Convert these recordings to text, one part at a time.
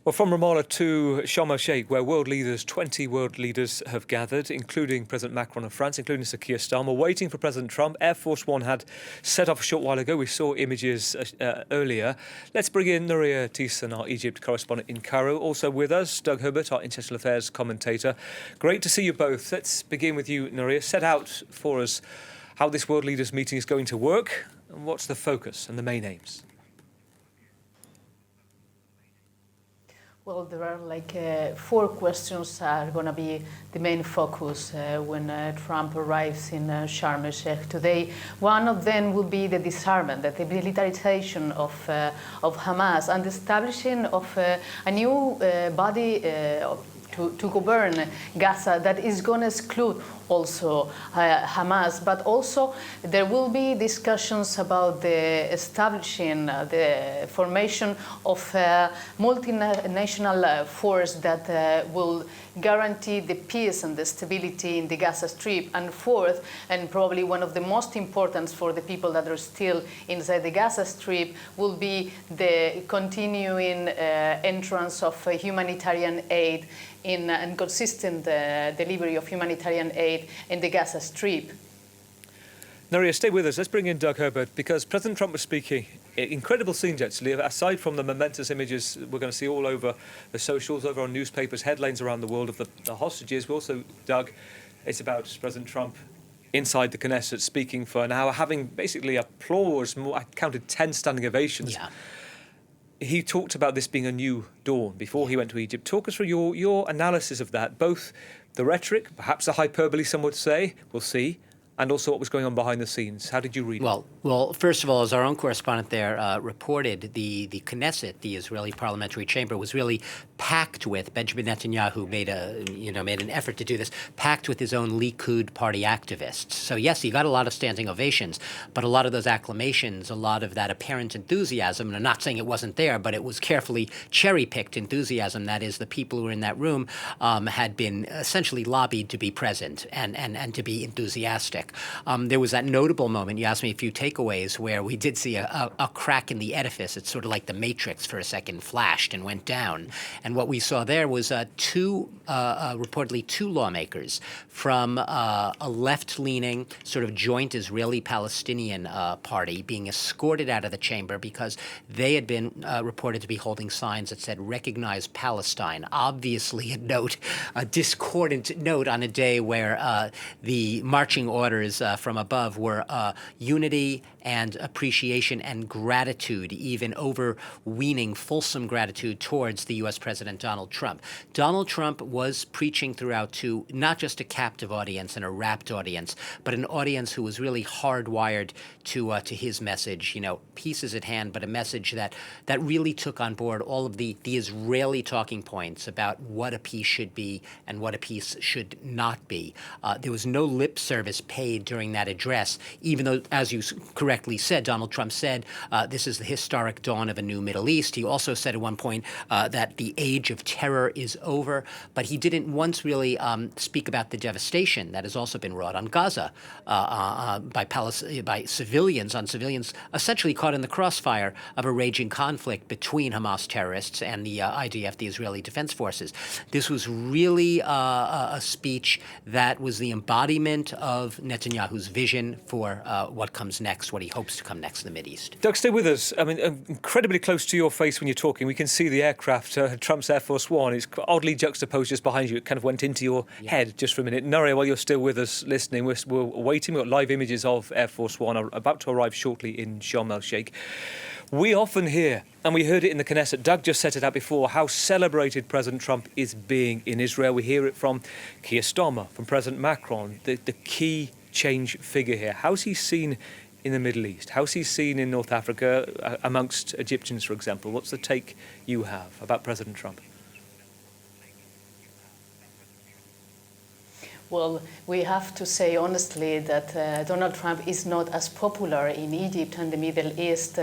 Well, from Ramallah to Sharm el-Sheikh, where 20 world leaders have gathered, including President Macron of France, including Sir Keir Starmer, waiting for President Trump. Air Force One had set off a short while ago. We saw images earlier. Let's bring in Nuria Thiessen, our Egypt correspondent in Cairo. Also with us, Doug Herbert, our international affairs commentator. Great to see you both. Let's begin with you, Nuria. Set out for us how this world leaders meeting is going to work and what's the focus and the main aims. Well, there are four questions are going to be the main focus when Trump arrives in Sharm el-Sheikh today. One of them will be the disarmament, the militarization of Hamas, and the establishing of a new body to govern Gaza that is going to exclude also Hamas, but also there will be discussions about the establishing, the formation of a multinational force that will guarantee the peace and the stability in the Gaza Strip. And fourth, and probably one of the most important for the people that are still inside the Gaza Strip, will be the continuing entrance of humanitarian aid and consistent delivery of humanitarian aid in the Gaza Strip. Nuria, stay with us. Let's bring in Doug Herbert, because President Trump was speaking. Incredible scenes, actually. Aside from the momentous images we're going to see all over the socials, over on newspapers, headlines around the world of the hostages. We also, Doug, it's about President Trump inside the Knesset speaking for an hour, having basically applause. I counted 10 standing ovations. Yeah. He talked about this being a new dawn before he went to Egypt. Talk us through your analysis of that, both the rhetoric, perhaps a hyperbole, some would say, we'll see, and also what was going on behind the scenes. How did you read it? Well, first of all, as our own correspondent there reported, the Knesset, the Israeli parliamentary chamber, was really packed with. Benjamin Netanyahu made an effort to do this, packed with his own Likud party activists. So yes, he got a lot of standing ovations, but a lot of those acclamations, a lot of that apparent enthusiasm, and I'm not saying it wasn't there, but it was carefully cherry-picked enthusiasm. That is, the people who were in that room had been essentially lobbied to be present and to be enthusiastic. There was that notable moment, you asked me a few takeaways, where we did see a crack in the edifice. It's sort of like the Matrix for a second flashed and went down. And what we saw there was reportedly two lawmakers from a left-leaning sort of joint Israeli-Palestinian party being escorted out of the chamber because they had been reported to be holding signs that said, "Recognize Palestine." Obviously a discordant note on a day where the marching orders from above were unity and appreciation and gratitude, even overweening fulsome gratitude towards the U.S. President Donald Trump. Donald Trump was preaching throughout to not just a captive audience and a rapt audience, but an audience who was really hardwired to his message. Peace is at hand, but a message that really took on board all of the Israeli talking points about what a peace should be and what a peace should not be. There was no lip service paid during that address, even though, as you correctly said, Donald Trump said this is the historic dawn of a new Middle East. He also said at one point that the age of terror is over, but he didn't once really speak about the devastation that has also been wrought on Gaza by civilians, essentially caught in the crossfire of a raging conflict between Hamas terrorists and the IDF, the Israeli Defense Forces. This was really a speech that was the embodiment of Netanyahu's vision for what comes next, what he hopes to come next in the Mideast. Doug, stay with us. I mean, incredibly close to your face when you're talking. We can see the aircraft, Trump's Air Force One. It's oddly juxtaposed just behind you. It kind of went into your head just for a minute. Nuria, while you're still with us listening, we're waiting. We've got live images of Air Force One about to arrive shortly in Sharm el-Sheikh. We often hear, and we heard it in the Knesset, Doug just set it out before, how celebrated President Trump is being in Israel. We hear it from Keir Starmer, from President Macron, the key change figure here. How's he seen in the Middle East? How's he seen in North Africa amongst Egyptians, for example? What's the take you have about President Trump? Well, we have to say honestly that Donald Trump is not as popular in Egypt and the Middle East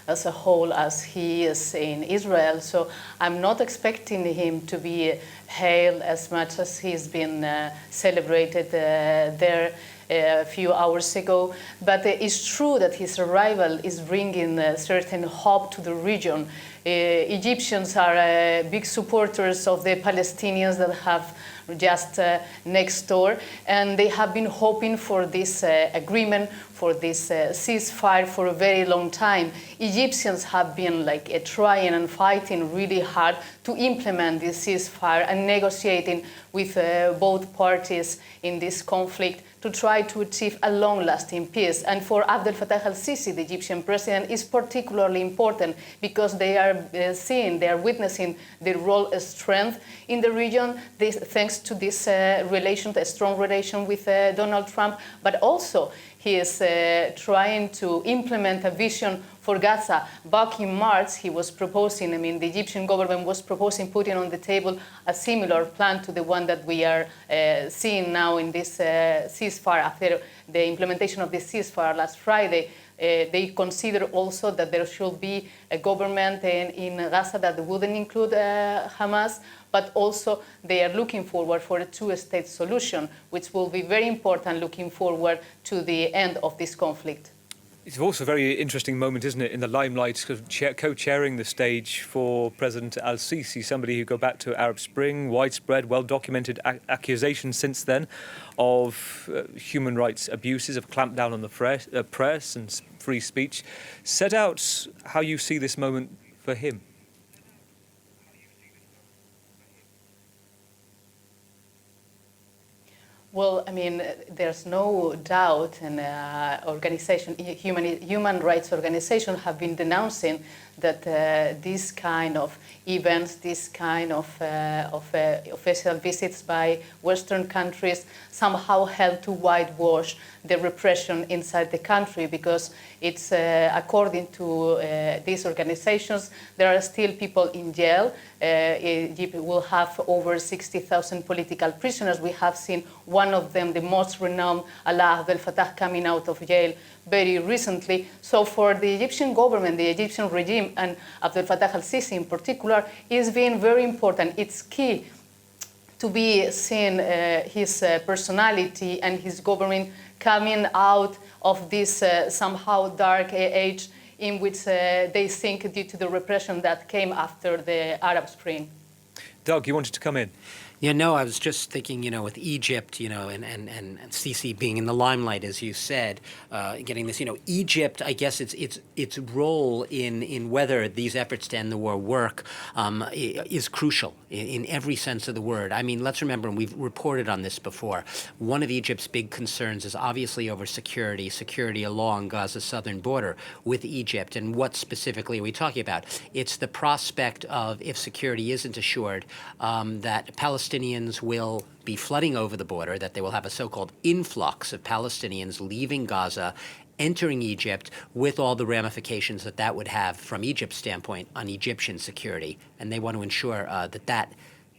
as a whole as he is in Israel. So I'm not expecting him to be hailed as much as he's been celebrated there a few hours ago. But it's true that his arrival is bringing a certain hope to the region. Egyptians are big supporters of the Palestinians that have just next door, and they have been hoping for this agreement, for this ceasefire for a very long time. Egyptians have been trying and fighting really hard to implement this ceasefire and negotiating with both parties in this conflict to try to achieve a long-lasting peace. And for Abdel-Fattah el-Sissi, the Egyptian president, is particularly important because they are witnessing the role of strength in the region, thanks to this relation, a strong relation with Donald Trump, but also he is trying to implement a vision for Gaza. Back in March, he was proposing, the Egyptian government was proposing putting on the table a similar plan to the one that we are seeing now in this ceasefire after the implementation of the ceasefire last Friday. They consider also that there should be a government in Gaza that wouldn't include Hamas, but also they are looking forward for a two-state solution, which will be very important looking forward to the end of this conflict. It's also a very interesting moment, isn't it, in the limelight, co-chairing the stage for President el-Sissi, somebody who go back to Arab Spring, widespread, well-documented accusations since then of human rights abuses, of clampdown on the press and free speech. Set out how you see this moment for him. Well, there's no doubt, and human rights organizations have been denouncing that this kind of events, this kind of official visits by Western countries somehow help to whitewash the repression inside the country, because it's according to these organizations, there are still people in jail. Egypt will have over 60,000 political prisoners. We have seen one of them, the most renowned, Abdel-Fattah, coming out of jail very recently. So for the Egyptian government, the Egyptian regime, and Abdel-Fattah el-Sissi in particular, is being very important. It's key to be seeing his personality and his government coming out of this somehow dark age in which they think due to the repression that came after the Arab Spring. Doug, you wanted to come in? Yeah, no, I was just thinking, with Egypt, and Sisi being in the limelight, as you said, getting this, Egypt, I guess its role in whether these efforts to end the war work is crucial in every sense of the word. Let's remember, and we've reported on this before, one of Egypt's big concerns is obviously over security along Gaza's southern border with Egypt. And what specifically are we talking about? It's the prospect of, if security isn't assured, that Palestinians will be flooding over the border, that they will have a so-called influx of Palestinians leaving Gaza, entering Egypt, with all the ramifications that would have from Egypt's standpoint on Egyptian security. And they want to ensure that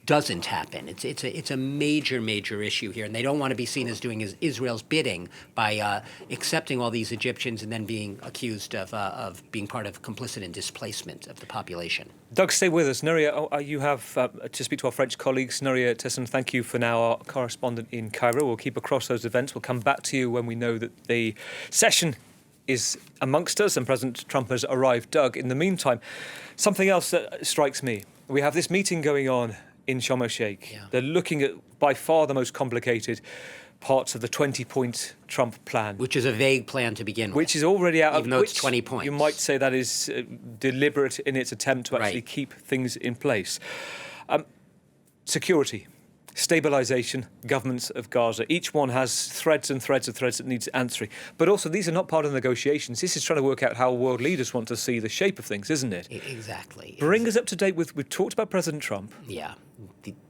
doesn't happen. It's a major issue here, and they don't want to be seen as doing Israel's bidding by accepting all these Egyptians and then being accused of being part of complicit in displacement of the population. Doug, stay with us. Nuria, you have to speak to our French colleagues. Nuria Tesson, thank you for now, our correspondent in Cairo. We'll keep across those events. We'll come back to you when we know that the session is amongst us and President Trump has arrived. Doug, in the meantime, something else that strikes me. We have this meeting going on in Sharm el-Sheikh. Yeah. They're looking at by far the most complicated parts of the 20-point Trump plan. Which is a vague plan to begin with. Which is already out even of though it's 20 points. You might say that is deliberate in its attempt to actually keep things in place. Security, stabilisation, governments of Gaza. Each one has threads and threads and threads that needs answering. But also, these are not part of the negotiations. This is trying to work out how world leaders want to see the shape of things, isn't it? Exactly. Bring us up to date with, we've talked about President Trump. Yeah.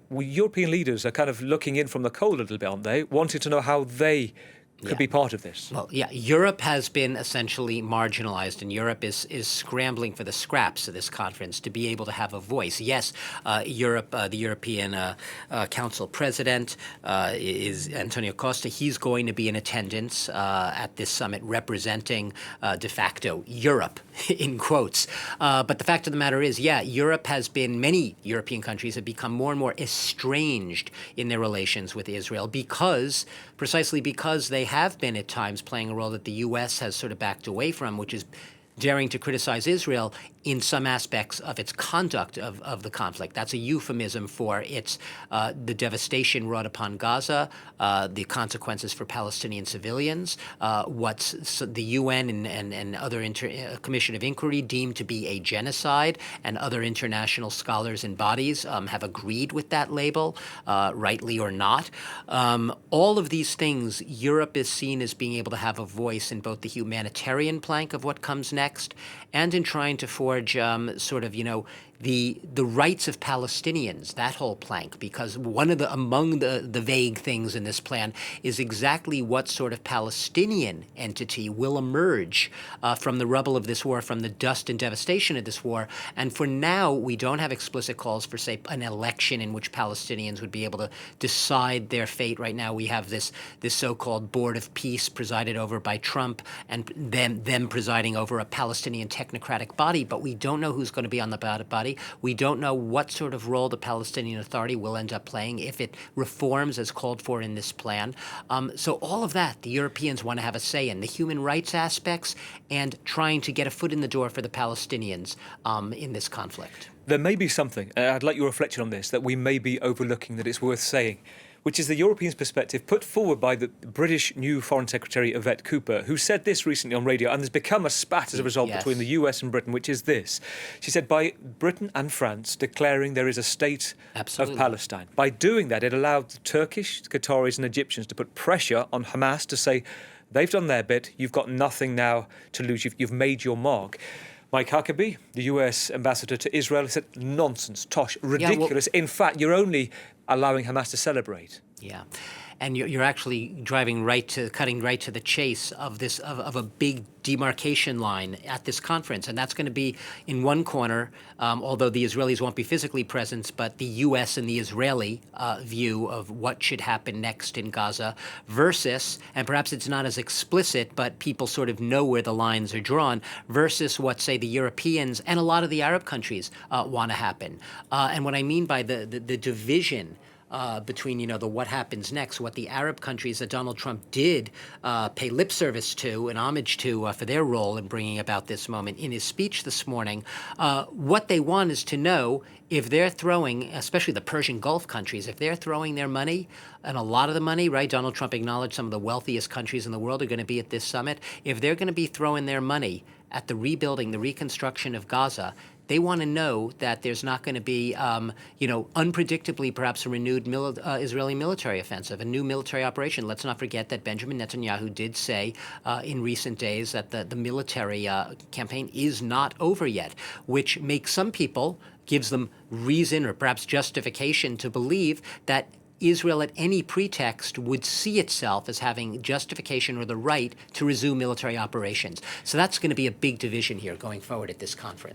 European leaders are kind of looking in from the cold a little bit, aren't they? Wanting to know how they could be part of this. Well, yeah, Europe has been essentially marginalized, and Europe is scrambling for the scraps of this conference to be able to have a voice. Yes, Europe, the European Council President is Antonio Costa. He's going to be in attendance at this summit representing de facto Europe, in quotes. But the fact of the matter is, many European countries have become more and more estranged in their relations with Israel precisely because they have been at times playing a role that the U.S. has sort of backed away from, which is daring to criticize Israel in some aspects of its conduct of the conflict. That's a euphemism for its the devastation wrought upon Gaza, the consequences for Palestinian civilians, what the UN and other Commission of Inquiry deemed to be a genocide, and other international scholars and bodies have agreed with that label, rightly or not. All of these things, Europe is seen as being able to have a voice in both the humanitarian plank of what comes next and in trying to forge the rights of Palestinians, that whole plank, because among the vague things in this plan is exactly what sort of Palestinian entity will emerge from the rubble of this war, from the dust and devastation of this war. And for now, we don't have explicit calls for, say, an election in which Palestinians would be able to decide their fate. Right now, we have this so-called Board of Peace presided over by Trump, and them presiding over a Palestinian technocratic body, but we don't know who's going to be on the body. We don't know what sort of role the Palestinian Authority will end up playing if it reforms as called for in this plan. So all of that, the Europeans want to have a say in the human rights aspects and trying to get a foot in the door for the Palestinians in this conflict. There may be something, I'd like your reflection on this, that we may be overlooking that it's worth saying, which is the Europeans' perspective put forward by the British new Foreign Secretary Yvette Cooper, who said this recently on radio, and there's become a spat as a result between the US and Britain, which is this. She said, by Britain and France declaring there is a state of Palestine, by doing that, it allowed the Turkish, Qataris and Egyptians to put pressure on Hamas to say, they've done their bit, you've got nothing now to lose, you've made your mark. Mike Huckabee, the US ambassador to Israel, said, nonsense, tosh, ridiculous. In fact, you're only allowing Hamas to celebrate. Yeah. And you're actually cutting right to the chase of this of a big demarcation line at this conference, and that's going to be in one corner. Although the Israelis won't be physically present, but the U.S. and the Israeli view of what should happen next in Gaza versus, and perhaps it's not as explicit, but people sort of know where the lines are drawn, versus what, say, the Europeans and a lot of the Arab countries want to happen. And what I mean by the division between, the what happens next, what the Arab countries that Donald Trump did pay lip service to and homage to for their role in bringing about this moment in his speech this morning, what they want is to know if they're throwing, especially the Persian Gulf countries, if they're throwing their money, and a lot of the money, right, Donald Trump acknowledged some of the wealthiest countries in the world are going to be at this summit, if they're going to be throwing their money at the rebuilding, the reconstruction of Gaza, they want to know that there's not going to be, unpredictably perhaps a renewed Israeli military offensive, a new military operation. Let's not forget that Benjamin Netanyahu did say in recent days that the military campaign is not over yet, which makes some people, gives them reason or perhaps justification to believe that Israel at any pretext would see itself as having justification or the right to resume military operations. So that's going to be a big division here going forward at this conference.